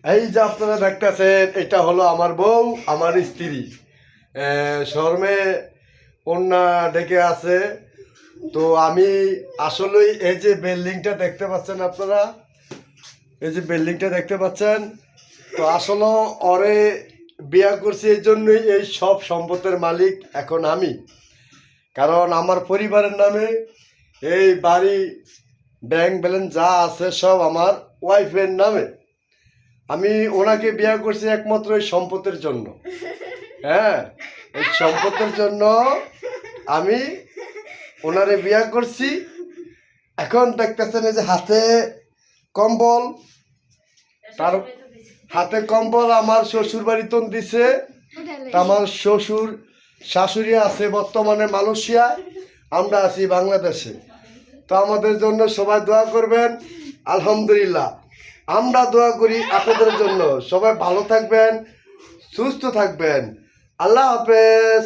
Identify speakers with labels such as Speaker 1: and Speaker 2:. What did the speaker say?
Speaker 1: এই যে আপনারা দেখতেছেন, এটা হলো আমার বউ, আমার স্ত্রী। শর্মে কন্যা ডেকে আছে। তো আমি আসলেই এই যে বিল্ডিংটা দেখতে পাচ্ছেন আপনারা, এই যে বিল্ডিংটা দেখতে পাচ্ছেন, তো আসলে ওরে বিয়া করছি এই জন্যই এই সব সম্পদের মালিক এখন আমি। কারণ আমার পরিবারের নামে এই বাড়ি, ব্যাংক ব্যালেন্স যা আছে সব আমার ওয়াইফের নামে। আমি ওনাকে বিয়ে করছি একমাত্র এই সম্পদের জন্য। হ্যাঁ, এই সম্পদের জন্য আমি ওনারে বিয়ে করছি। এখন দেখতেছেন এই যে হাতে কম্বল, তার হাতে কম্বল আমার শ্বশুর বাড়িতে দিছে। তা আমার শ্বশুর শাশুড়ি আছে বর্তমানে মালয়েশিয়া, আমরা আছি বাংলাদেশে। তো আমাদের জন্য সবাই দোয়া করবেন। আলহামদুলিল্লাহ, আমরা দোয়া করি আপনাদের জন্য। সবাই ভালো থাকবেন, সুস্থ থাকবেন। আল্লাহ হাফেজ।